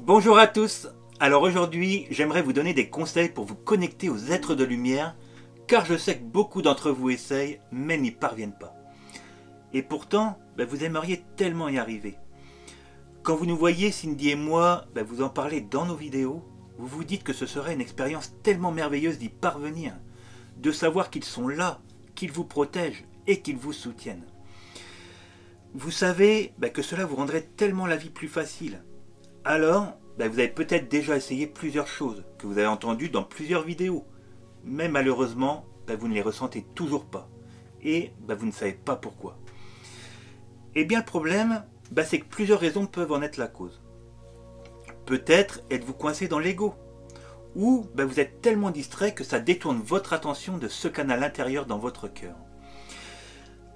Bonjour à tous. Alors aujourd'hui, j'aimerais vous donner des conseils pour vous connecter aux êtres de lumière, car je sais que beaucoup d'entre vous essayent, mais n'y parviennent pas. Et pourtant, vous aimeriez tellement y arriver. Quand vous nous voyez, Cindy et moi, vous en parlez dans nos vidéos, vous vous dites que ce serait une expérience tellement merveilleuse d'y parvenir, de savoir qu'ils sont là, qu'ils vous protègent et qu'ils vous soutiennent. Vous savez que cela vous rendrait tellement la vie plus facile. Alors, vous avez peut-être déjà essayé plusieurs choses que vous avez entendues dans plusieurs vidéos, mais malheureusement, vous ne les ressentez toujours pas et vous ne savez pas pourquoi. Eh bien, le problème, c'est que plusieurs raisons peuvent en être la cause. Peut-être êtes-vous coincé dans l'ego, ou vous êtes tellement distrait que ça détourne votre attention de ce canal intérieur dans votre cœur.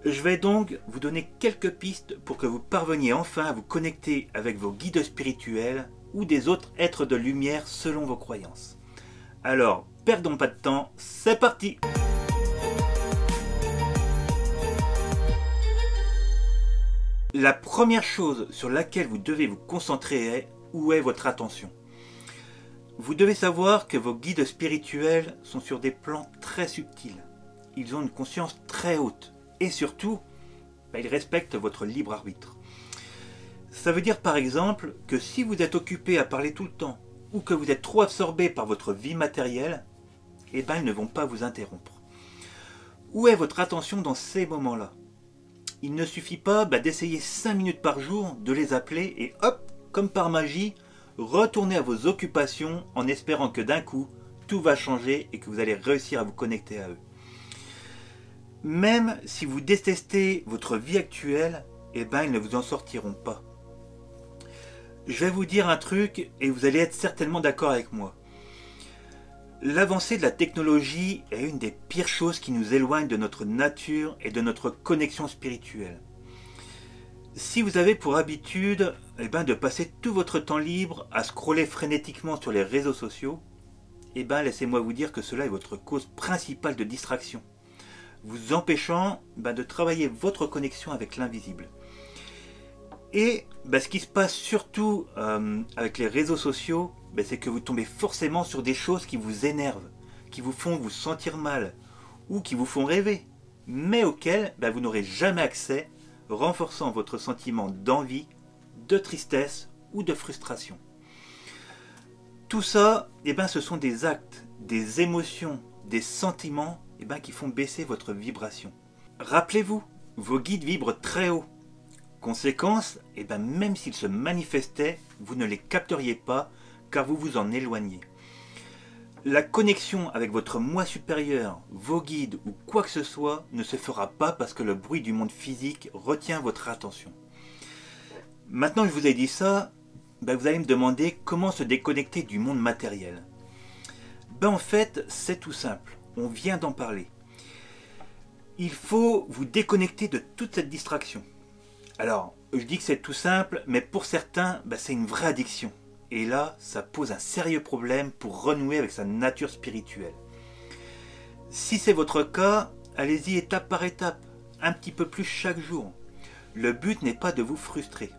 Je vais donc vous donner quelques pistes pour que vous parveniez enfin à vous connecter avec vos guides spirituels ou des autres êtres de lumière selon vos croyances. Alors, perdons pas de temps, c'est parti! La première chose sur laquelle vous devez vous concentrer est où est votre attention. Vous devez savoir que vos guides spirituels sont sur des plans très subtils. Ils ont une conscience très haute. Et surtout, ils respectent votre libre arbitre. Ça veut dire par exemple que si vous êtes occupé à parler tout le temps ou que vous êtes trop absorbé par votre vie matérielle, ils ne vont pas vous interrompre. Où est votre attention dans ces moments-là? Il ne suffit pas d'essayer 5 minutes par jour de les appeler et hop, comme par magie, retourner à vos occupations en espérant que d'un coup, tout va changer et que vous allez réussir à vous connecter à eux. Même si vous détestez votre vie actuelle, ils ne vous en sortiront pas. Je vais vous dire un truc et vous allez être certainement d'accord avec moi. L'avancée de la technologie est une des pires choses qui nous éloigne de notre nature et de notre connexion spirituelle. Si vous avez pour habitude de passer tout votre temps libre à scroller frénétiquement sur les réseaux sociaux, laissez-moi vous dire que cela est votre cause principale de distraction, vous empêchant de travailler votre connexion avec l'invisible. Et ce qui se passe surtout avec les réseaux sociaux, c'est que vous tombez forcément sur des choses qui vous énervent, qui vous font vous sentir mal, ou qui vous font rêver, mais auxquelles vous n'aurez jamais accès, renforçant votre sentiment d'envie, de tristesse ou de frustration. Tout ça, ce sont des actes, des émotions, des sentiments qui font baisser votre vibration. Rappelez-vous, vos guides vibrent très haut. Conséquence, même s'ils se manifestaient, vous ne les capteriez pas car vous vous en éloignez. La connexion avec votre moi supérieur, vos guides ou quoi que ce soit ne se fera pas parce que le bruit du monde physique retient votre attention. Maintenant que je vous ai dit ça, vous allez me demander comment se déconnecter du monde matériel. En fait, c'est tout simple. On vient d'en parler. Il faut vous déconnecter de toute cette distraction. Alors, je dis que c'est tout simple, mais pour certains, c'est une vraie addiction. Et là, ça pose un sérieux problème pour renouer avec sa nature spirituelle. Si c'est votre cas, allez-y étape par étape, un petit peu plus chaque jour. Le but n'est pas de vous frustrer.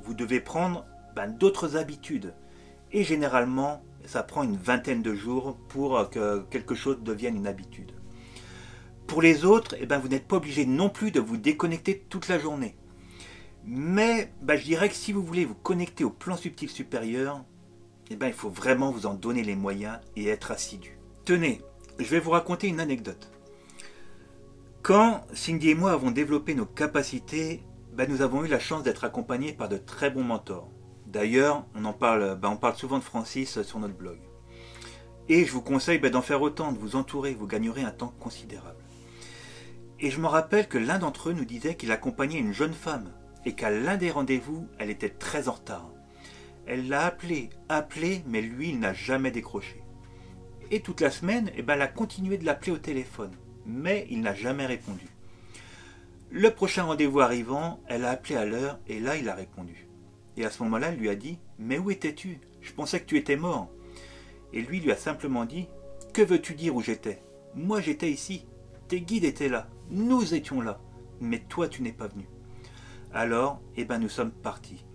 Vous devez prendre d'autres habitudes. Et généralement, ça prend une vingtaine de jours pour que quelque chose devienne une habitude. Pour les autres, vous n'êtes pas obligé non plus de vous déconnecter toute la journée. Mais je dirais que si vous voulez vous connecter au plan subtil supérieur, il faut vraiment vous en donner les moyens et être assidu. Tenez, je vais vous raconter une anecdote. Quand Cindy et moi avons développé nos capacités, nous avons eu la chance d'être accompagnés par de très bons mentors. D'ailleurs, on parle souvent de Francis sur notre blog. Et je vous conseille d'en faire autant, de vous entourer, vous gagnerez un temps considérable. Et je me rappelle que l'un d'entre eux nous disait qu'il accompagnait une jeune femme et qu'à l'un des rendez-vous, elle était très en retard. Elle l'a appelé, mais lui, il n'a jamais décroché. Et toute la semaine, elle a continué de l'appeler au téléphone, mais il n'a jamais répondu. Le prochain rendez-vous arrivant, elle a appelé à l'heure et là, il a répondu. Et à ce moment-là, elle lui a dit « Mais où étais-tu? Je pensais que tu étais mort. » Et lui a simplement dit « Que veux-tu dire où j'étais? Moi, j'étais ici. Tes guides étaient là. Nous étions là. Mais toi, tu n'es pas venu. » Alors, nous sommes partis.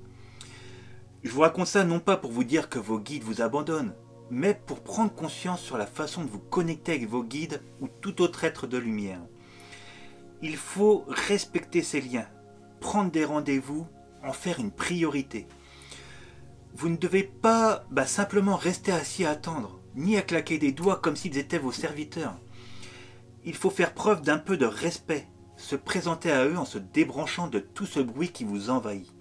Je vous raconte ça non pas pour vous dire que vos guides vous abandonnent, mais pour prendre conscience sur la façon de vous connecter avec vos guides ou tout autre être de lumière. Il faut respecter ces liens, prendre des rendez-vous, en faire une priorité. Vous ne devez pas simplement rester assis à attendre, ni à claquer des doigts comme s'ils étaient vos serviteurs. Il faut faire preuve d'un peu de respect, se présenter à eux en se débranchant de tout ce bruit qui vous envahit.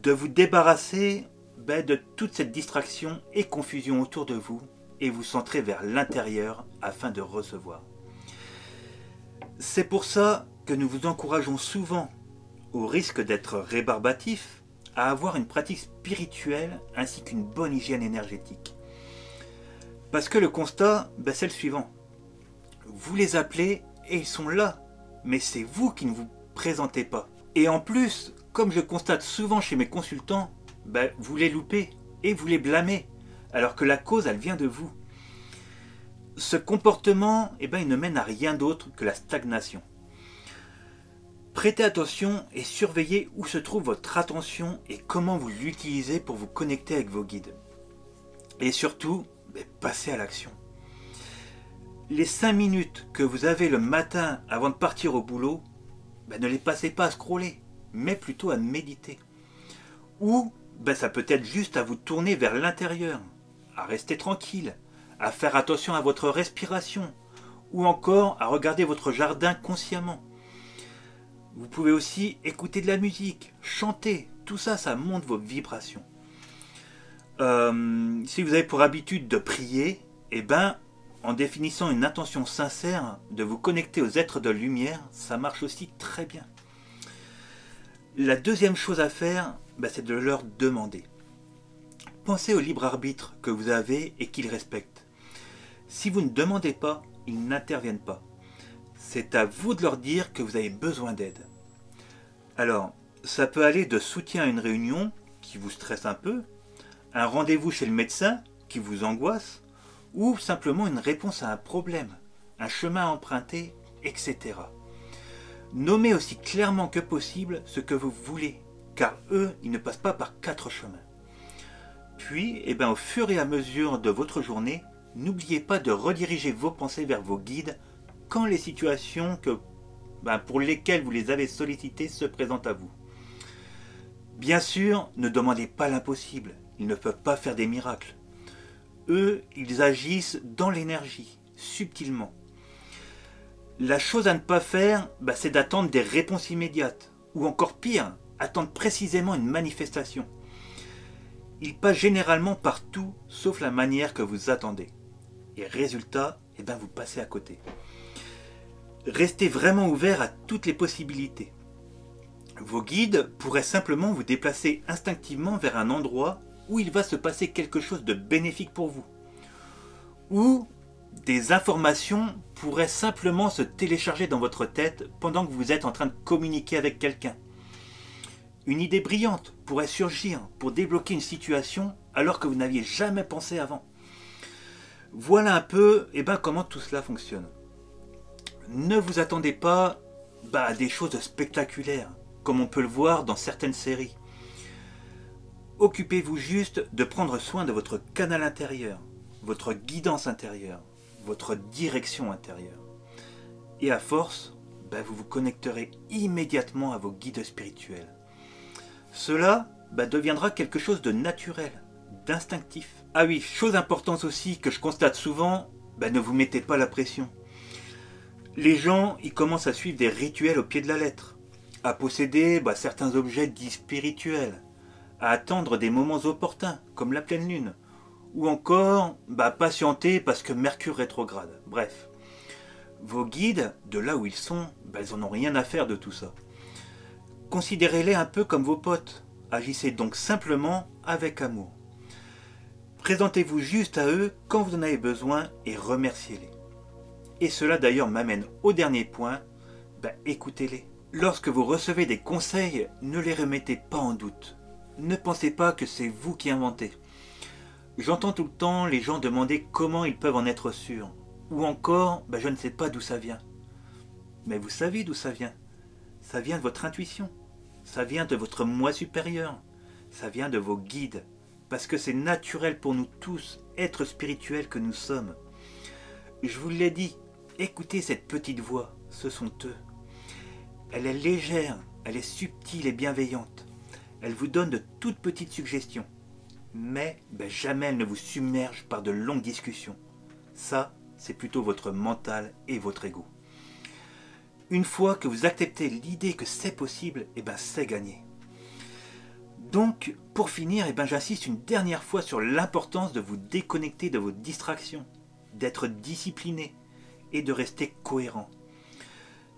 De vous débarrasser de toute cette distraction et confusion autour de vous et vous centrer vers l'intérieur afin de recevoir. C'est pour ça que nous vous encourageons souvent, au risque d'être rébarbatif, à avoir une pratique spirituelle ainsi qu'une bonne hygiène énergétique. Parce que le constat, c'est le suivant. Vous les appelez et ils sont là, mais c'est vous qui ne vous présentez pas. Et en plus, comme je constate souvent chez mes consultants, vous les loupez et vous les blâmez, alors que la cause, elle vient de vous. Ce comportement, il ne mène à rien d'autre que la stagnation. Prêtez attention et surveillez où se trouve votre attention et comment vous l'utilisez pour vous connecter avec vos guides. Et surtout, passez à l'action. Les 5 minutes que vous avez le matin avant de partir au boulot, ne les passez pas à scroller, mais plutôt à méditer. Ou ça peut être juste à vous tourner vers l'intérieur, à rester tranquille, à faire attention à votre respiration, ou encore à regarder votre jardin consciemment. Vous pouvez aussi écouter de la musique, chanter, tout ça, ça monte vos vibrations. Si vous avez pour habitude de prier, en définissant une intention sincère de vous connecter aux êtres de lumière, ça marche aussi très bien. La deuxième chose à faire, c'est de leur demander. Pensez au libre arbitre que vous avez et qu'ils respectent. Si vous ne demandez pas, ils n'interviennent pas. C'est à vous de leur dire que vous avez besoin d'aide. Alors, ça peut aller de soutien à une réunion qui vous stresse un peu, un rendez-vous chez le médecin qui vous angoisse, ou simplement une réponse à un problème, un chemin à emprunter, etc. Nommez aussi clairement que possible ce que vous voulez, car eux, ils ne passent pas par 4 chemins. Puis, au fur et à mesure de votre journée, n'oubliez pas de rediriger vos pensées vers vos guides quand les situations pour lesquelles vous les avez sollicités se présentent à vous. Bien sûr, ne demandez pas l'impossible, ils ne peuvent pas faire des miracles. Eux, ils agissent dans l'énergie, subtilement. La chose à ne pas faire, c'est d'attendre des réponses immédiates, ou encore pire, attendre précisément une manifestation. Ils passent généralement par tout, sauf la manière que vous attendez. Et résultat, vous passez à côté. Restez vraiment ouvert à toutes les possibilités. Vos guides pourraient simplement vous déplacer instinctivement vers un endroit où il va se passer quelque chose de bénéfique pour vous. Ou des informations pourraient simplement se télécharger dans votre tête pendant que vous êtes en train de communiquer avec quelqu'un. Une idée brillante pourrait surgir pour débloquer une situation alors que vous n'aviez jamais pensé avant. Voilà un peu comment tout cela fonctionne. Ne vous attendez pas à des choses spectaculaires, comme on peut le voir dans certaines séries. Occupez-vous juste de prendre soin de votre canal intérieur, votre guidance intérieure, votre direction intérieure. Et à force, vous vous connecterez immédiatement à vos guides spirituels. Cela deviendra quelque chose de naturel, d'instinctif. Ah oui, chose importante aussi que je constate souvent, ne vous mettez pas la pression. Les gens, ils commencent à suivre des rituels au pied de la lettre, à posséder certains objets dits spirituels, à attendre des moments opportuns, comme la pleine lune, ou encore patienter parce que Mercure rétrograde. Bref, vos guides, de là où ils sont, ils n'en ont rien à faire de tout ça. Considérez-les un peu comme vos potes, agissez donc simplement avec amour. Présentez-vous juste à eux quand vous en avez besoin et remerciez-les. Et cela d'ailleurs m'amène au dernier point, écoutez-les. Lorsque vous recevez des conseils, ne les remettez pas en doute. Ne pensez pas que c'est vous qui inventez. J'entends tout le temps les gens demander comment ils peuvent en être sûrs. Ou encore, je ne sais pas d'où ça vient. Mais vous savez d'où ça vient. Ça vient de votre intuition. Ça vient de votre moi supérieur. ça vient de vos guides. Parce que c'est naturel pour nous tous, êtres spirituels que nous sommes. Je vous l'ai dit, écoutez cette petite voix, ce sont eux. Elle est légère, elle est subtile et bienveillante. Elle vous donne de toutes petites suggestions. Mais jamais elle ne vous submerge par de longues discussions. Ça, c'est plutôt votre mental et votre ego. Une fois que vous acceptez l'idée que c'est possible, c'est gagné. Donc, pour finir, j'insiste une dernière fois sur l'importance de vous déconnecter de vos distractions, d'être discipliné et de rester cohérent.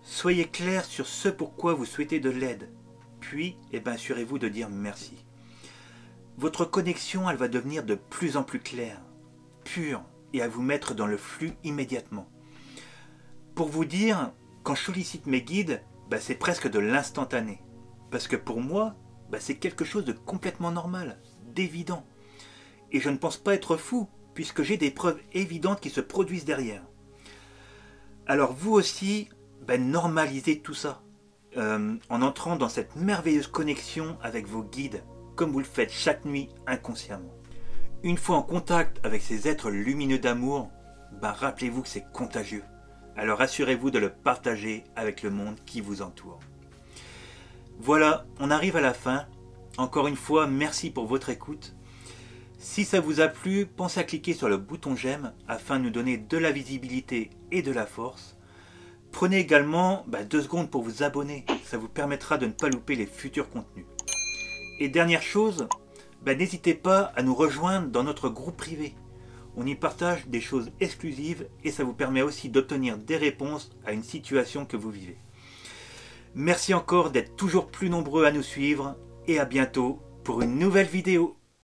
Soyez clair sur ce pourquoi vous souhaitez de l'aide, puis assurez-vous de dire merci. Votre connexion, elle va devenir de plus en plus claire, pure et à vous mettre dans le flux immédiatement. Pour vous dire, quand je sollicite mes guides, c'est presque de l'instantané. Parce que pour moi, c'est quelque chose de complètement normal, d'évident. Et je ne pense pas être fou, puisque j'ai des preuves évidentes qui se produisent derrière. Alors vous aussi, normalisez tout ça, en entrant dans cette merveilleuse connexion avec vos guides, comme vous le faites chaque nuit inconsciemment. Une fois en contact avec ces êtres lumineux d'amour, rappelez-vous que c'est contagieux. Alors assurez-vous de le partager avec le monde qui vous entoure. Voilà, on arrive à la fin. Encore une fois, merci pour votre écoute. Si ça vous a plu, pensez à cliquer sur le bouton j'aime afin de nous donner de la visibilité et de la force. Prenez également 2 secondes pour vous abonner, ça vous permettra de ne pas louper les futurs contenus. Et dernière chose, n'hésitez pas à nous rejoindre dans notre groupe privé. On y partage des choses exclusives et ça vous permet aussi d'obtenir des réponses à une situation que vous vivez. Merci encore d'être toujours plus nombreux à nous suivre et à bientôt pour une nouvelle vidéo.